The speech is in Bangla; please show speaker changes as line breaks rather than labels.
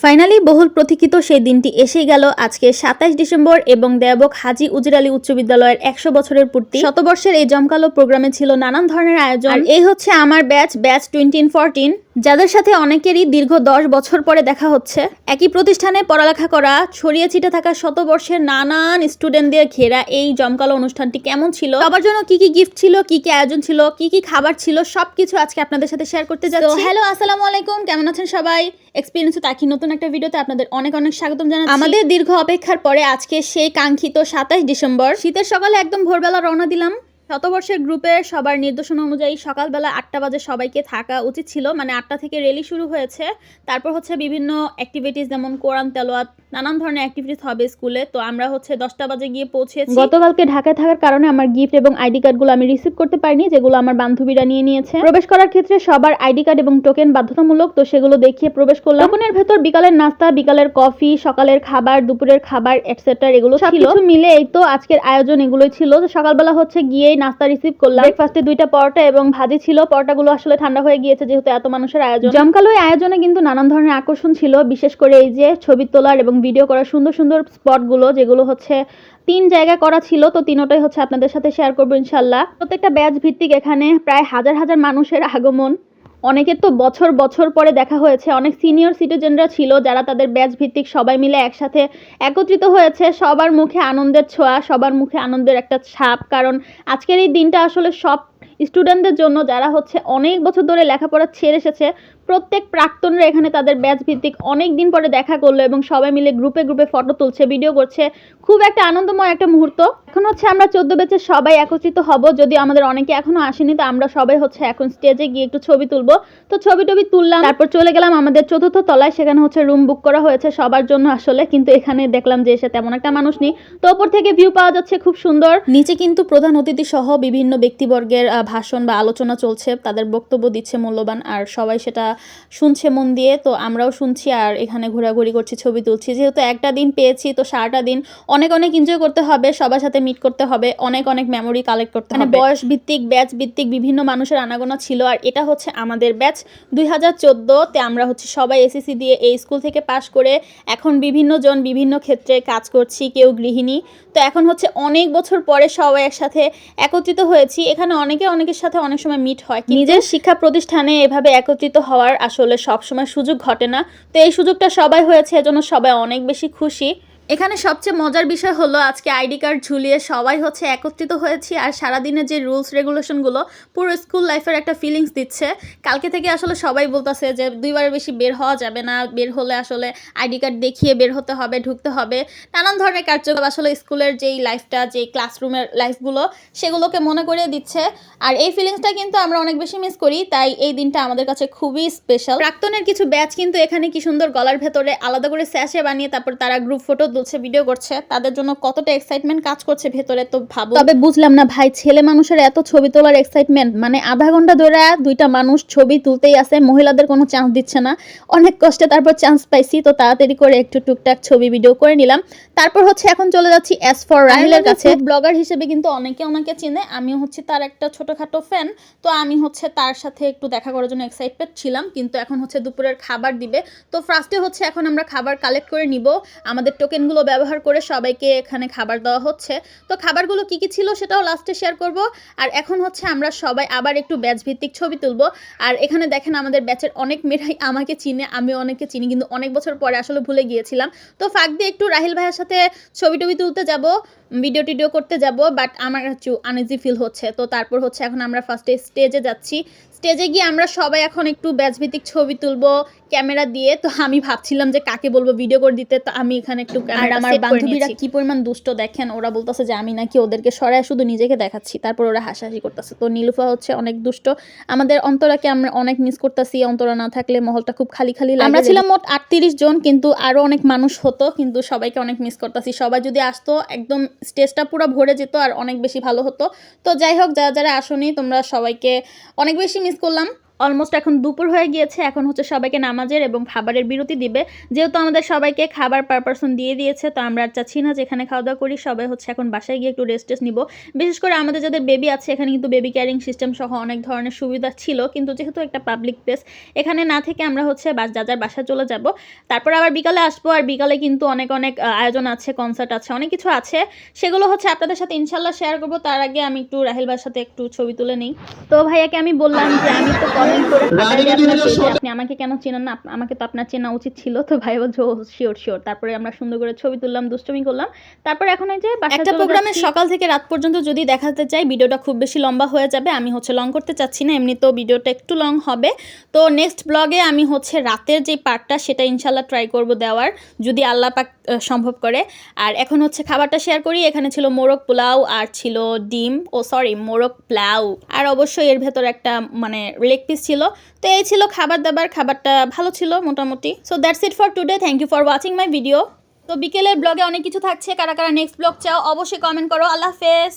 ফাইনালি বহুল প্রতীক্ষিত সেই দিনটি এসেই গেল আজকে ২৭ ডিসেম্বর এবং দেওবন্দ হাজী উজির আলী উচ্চ বিদ্যালয়ের ১০০ বছরের পূর্তি। শতবর্ষের এই জমকালো প্রোগ্রামে ছিল নানান ধরনের আয়োজন। আর এই হচ্ছে আমার ব্যাচ 2014, যাদের সাথে অনেকেরই দীর্ঘ 10 বছর পরে দেখা হচ্ছে। একই প্রতিষ্ঠানে পড়ালেখা করা, ছড়িয়ে ছিটে থাকা শতবর্ষের নানান স্টুডেন্ট দিয়ে ঘেরা এই জমকালো অনুষ্ঠানটি কেমন ছিল, সবার জন্য কি কি গিফট ছিল, কি কি আয়োজন ছিল, কি কি খাবার ছিল, সবকিছু আজকে আপনাদের সাথে শেয়ার করতে যাচ্ছি। হ্যালো, আসসালামু আলাইকুম, কেমন আছেন সবাই? এক্সপিরিয়েন্স তাকি নতুন একটা ভিডিওতে আপনাদের অনেক অনেক স্বাগতম জানাচ্ছি। আমাদের দীর্ঘ অপেক্ষার পরে আজকে সেই কাঙ্ক্ষিত ২৭ ডিসেম্বর শীতের সকালে একদম ভোরবেলা রওনা দিলাম। শতবর্ষের গ্রুপের সবার নির্দেশনা অনুযায়ী সকালবেলা ৮টা বাজে সবাইকে থাকা উচিত ছিল, মানে ৮টা থেকে র্যালি শুরু হয়েছে। তারপর হচ্ছে বিভিন্ন অ্যাক্টিভিটিস যেমন কোরআন তেলাওয়াত, নানান ধরনের অ্যাক্টিভিটিস হবে স্কুলে। তো আমরা হচ্ছে 10টা বাজে গিয়ে পৌঁছেছি। গতকালকে ঢাকায় থাকার কারণে আমার গিফট এবং আইডি কার্ডগুলো আমি রিসিভ করতে পারিনি, যেগুলো আমার বান্ধবীরা নিয়ে নিয়েছে। প্রবেশ করার ক্ষেত্রে সবার আইডি কার্ড এবং টোকেন বাধ্যতামূলক, তো সেগুলো দেখিয়ে প্রবেশ করলাম। টোকেনের ভেতর বিকালের নাস্তা, বিকালের কফি, সকালের খাবার, দুপুরের খাবার এটসেট্রা এগুলো ছিল। সবকিছু মিলে এই তো আজকের আয়োজন এগুলোই ছিল। তো সকালবেলা হচ্ছে গিয়েই নাস্তা রিসিভ করলাম। ব্রেকফাস্টে 2টা পরোটা এবং ভাজি ছিল। পরোটাগুলো আসলে ঠান্ডা হয়ে গিয়েছে যেহেতু এত মানুষের আয়োজন। জমকালো এই আয়োজনে কিন্তু নানান ধরনের আকর্ষণ ছিল, বিশেষ করে এই যে ছবি তোলার এবং ভিডিও করার সুন্দর সুন্দর স্পটগুলো, যেগুলো হচ্ছে 3 জায়গায় করা ছিল। তো তিনটাই হচ্ছে আপনাদের সাথে শেয়ার করবো ইনশাল্লাহ। প্রত্যেকটা ব্যাচ ভিত্তিক এখানে প্রায় হাজার হাজার মানুষের আগমন। অনেকের তো বছর বছর পরে দেখা হয়েছে। অনেক সিনিয়র সিটিজেনরা ছিল যারা তাদের ব্যাচ ভিত্তিক সবাই মিলে একসাথে একত্রিত হয়েছে। সবার মুখে আনন্দের ছোঁয়া, সবার মুখে আনন্দের একটা ছাপ, কারণ আজকের এই দিনটা আসলে সব স্টুডেন্টদের জন্য যারা হচ্ছে অনেক বছর ধরে লেখাপড়া ছেড়ে এসেছে। প্রত্যেক প্রাক্তনরা এখানে তাদের ব্যাচ ভিত্তিক অনেক দিন পরে দেখা করলো এবং সবাই মিলে গ্রুপে গ্রুপে ফটো তুলছে, ভিডিও করছে। খুব একটা আনন্দময় একটা মুহূর্ত। এখন হচ্ছে আমরা 14 ব্যাচের সবাই একত্রিত হব, যদি আমাদের অনেকে এখনো আসেনি। তো আমরা সবাই হচ্ছে এখন স্টেজে গিয়ে একটু ছবি তুলবো। তো ছবি টবি তুললাম, তারপর চলে গেলাম আমাদের 4র্থ তলায়। সেখানে হচ্ছে রুম বুক করা হয়েছে সবার জন্য আসলে, কিন্তু এখানে দেখলাম যে এসে তেমন একটা মানুষ নেই। তো ওপর থেকে ভিউ পাওয়া যাচ্ছে খুব সুন্দর। নিচে কিন্তু প্রধান অতিথি সহ বিভিন্ন ব্যক্তিবর্গের ভাষণ বা আলোচনা চলছে, তাদের বক্তব্য দিচ্ছে মূল্যবান, আর সবাই সেটা শুনছে মন দিয়ে। তো আমরাও শুনছি আর এখানে ঘোরাঘুরি করছি, ছবি তুলছি। যেহেতু একটা দিন পেয়েছি, তো সারাটা দিন অনেক অনেক এনজয় করতে হবে, সবার সাথে মিট করতে হবে, অনেক অনেক মেমোরি কালেক্ট করতে হবে। বয়স ভিত্তিক, ব্যাচ ভিত্তিক বিভিন্ন মানুষের আনাগোনা ছিল। আর এটা হচ্ছে আমাদের ব্যাচ 2014-তে। আমরা হচ্ছে সবাই এসএসসি দিয়ে এই স্কুল থেকে পাশ করে এখন বিভিন্ন জন বিভিন্ন ক্ষেত্রে কাজ করছি, কেউ গৃহিণী। তো এখন হচ্ছে অনেক বছর পরে সবাই একসাথে একত্রিত হয়েছি। এখানে অনেকে অনেকের সাথে অনেক সময় মিট হয়, নিজের শিক্ষা প্রতিষ্ঠানে এভাবে একত্রিত হওয়ার আসলে সবসময় সুযোগ ঘটে না। তো এই সুযোগটা সবাই হয়েছে, এজন্য সবাই অনেক বেশি খুশি। এখানে সবচেয়ে মজার বিষয় হলো আজকে আইডি কার্ড ঝুলিয়ে সবাই হচ্ছে একত্রিত হয়েছি। আর সারাদিনের যে রুলস রেগুলেশনগুলো পুরো স্কুল লাইফের একটা ফিলিংস দিচ্ছে। কালকে থেকে আসলে সবাই বলতেছে যে 2বারের বেশি বের হওয়া যাবে না, বের হলে আসলে আইডি কার্ড দেখিয়ে বের হতে হবে, ঢুকতে হবে। নানান ধরনের কার্যকলাপ আসলে স্কুলের যেই লাইফটা, যেই ক্লাসরুমের লাইফগুলো, সেগুলোকে মনে করিয়ে দিচ্ছে। আর এই ফিলিংসটা কিন্তু আমরা অনেক বেশি মিস করি, তাই এই দিনটা আমাদের কাছে খুবই স্পেশাল। প্রাক্তনের কিছু ব্যাচ কিন্তু এখানে কি সুন্দর গলার ভেতরে আলাদা করে স্যাশে বানিয়ে তারপর তারা গ্রুপ ফটো তুলছে, ভিডিও করছে। তাদের জন্য কতটা এক্সাইটমেন্ট কাজ করছে ভেতরে, তো ভাবো। তবে বুঝলাম না ভাই, ছেলে মানুষের এত ছবি তোলার এক্সাইটমেন্ট, মানে আধা ঘন্টা ধরে 2টা মানুষ ছবি তুলতেই আছে, মহিলাদের কোনো চান্স দিচ্ছে না। অনেক কষ্টে তারপর চান্স পাইছি, তো তাড়াতাড়ি করে একটু টুকটাক ছবি ভিডিও করে নিলাম। তারপর হচ্ছে এখন চলে যাচ্ছি এস ফর রাহিলের কাছে। ব্লগার হিসেবে কিন্তু অনেকে ওনাকে চিনে, আমিও হচ্ছে তার একটা ছোটখাটো ফ্যান। তো আমি হচ্ছে তার সাথে একটু দেখা করার জন্য এক্সাইটেড ছিলাম। কিন্তু এখন হচ্ছে দুপুরের খাবার দিবে। তো ফার্স্টে হচ্ছে এখন আমরা খাবার কালেক্ট করে নিব। আমাদের টোকেনগুলো ব্যবহার করে সবাইকে এখানে খাবার দেওয়া হচ্ছে। তো খাবারগুলো কি কি ছিল সেটাও লাস্টে শেয়ার করব। আর এখন হচ্ছে আমরা সবাই আবার একটু ব্যাচ ভিত্তিক ছবি তুলব। আর এখানে দেখেন আমাদের ব্যাচের অনেক মেয়েরাই আমাকে চিনে, আমিও অনেকে চিনি, কিন্তু অনেক বছর পরে আসলে ভুলে গিয়েছিলাম। তো ফাঁক দিয়ে একটু রাহিল ভাইয়ের সাথে ছবি টবি তুলতে যাব, ভিডিও টিডিও করতে যাব, বাট আমার একটু আনইজি ফিল হচ্ছে। তো তারপর হচ্ছে এখন আমরা ফার্স্টে স্টেজে যাচ্ছি। স্টেজে গিয়ে আমরা সবাই এখন একটু ব্যাচ ভিত্তিক ছবি তুলবো ক্যামেরা দিয়ে। তো আমি ভাবছিলাম যে কাকে বলবো ভিডিও করে দিতে, তো আমি এখানে একটু ক্যামেরা আমার বান্ধবীরা কি পরিমাণ দুষ্ট দেখেন, ওরা বলতেছে যে আমি নাকি ওদেরকে সরায় শুধু নিজেকে দেখাচ্ছি, তারপর ওরা হাসাহাসি করতেছে। তো নীলুফা হচ্ছে অনেক দুষ্ট। আমাদের অন্তরাকে আমরা অনেক মিস করতেছি, অন্তরা না থাকলে মহলটা খুব খালি খালি লাগে। আমরা ছিলাম মোট 38 জন, কিন্তু আরো অনেক মানুষ হতো, কিন্তু সবাইকে অনেক মিস করতেছি। সবাই যদি আসতো একদম স্টেজটা পুরো ভরে যেত আর অনেক বেশি ভালো হতো। তো যাই হোক, যারা যারা আসোনি তোমরা সবাইকে অনেক বেশি মিস করলাম। অলমোস্ট এখন দুপুর হয়ে গিয়েছে, এখন হচ্ছে সবাইকে নামাজের এবং খাবারের বিরতি দিবে। যেহেতু আমাদের সবাইকে খাবার পার পারসন দিয়ে দিয়েছে, তো আমরা আর চাচ্ছি না যে এখানে খাওয়া দাওয়া করি, সবাই হচ্ছে এখন বাসায় গিয়ে একটু রেস্ট নিব। বিশেষ করে আমাদের যাদের বেবি আছে, এখানে কিন্তু বেবি ক্যারিং সিস্টেম সহ অনেক ধরনের সুবিধা ছিল, কিন্তু যেহেতু একটা পাবলিক প্লেস, এখানে না থেকে আমরা হচ্ছে যার বাসায় চলে যাব। তারপর আবার বিকালে আসবো, আর বিকালে কিন্তু অনেক আয়োজন আছে, কনসার্ট আছে, অনেক কিছু আছে, সেগুলো হচ্ছে আপনাদের সাথে ইনশাল্লাহ শেয়ার করবো। তার আগে আমি একটু রাহিল ভাইয়ের সাথে একটু ছবি তুলে নিই। তো ভাইয়াকে আমি বললাম যে আমি তো কমেন্ট করে আপনি আমাকে কেন চেনেন না, আমাকে তো আপনার চেনা উচিত ছিল। তো ভাই বলছে ও শিওর। তারপরে আমরা সুন্দর করে ছবি তুললাম, দুষ্টুমি করলাম। তারপরে এখন এই যে একটা প্রোগ্রামে সকাল থেকে রাত পর্যন্ত যদি দেখাতে চাই, ভিডিওটা খুব বেশি লম্বা হয়ে যাবে। আমি হচ্ছে লং করতে চাচ্ছি না, এমনিতেও ভিডিওটা একটু লং হবে। তো নেক্সট ব্লগে আমি হচ্ছে রাতের যে পার্টটা সেটা ইনশাল্লাহ ট্রাই করব দেওয়ার, যদি আল্লাহ পাক সম্ভব করে। আর এখন হচ্ছে খাবারটা শেয়ার করি। এখানে ছিল মোরগ পোলাও আর ছিল ডিম, মোরগ পোলাও, আর অবশ্যই এর ভেতর একটা মানে লেগ পিস ছিল। তো এই ছিল খাবার দাবার, খাবারটা ভালো ছিল মোটামুটি। So that's it for today, thank you for watching my video. তো বিকেলের ব্লগে অনেক কিছু থাকছে, কারা কারা নেক্সট ব্লগ চাও অবশ্যই কমেন্ট করো। আল্লাহ হাফেজ।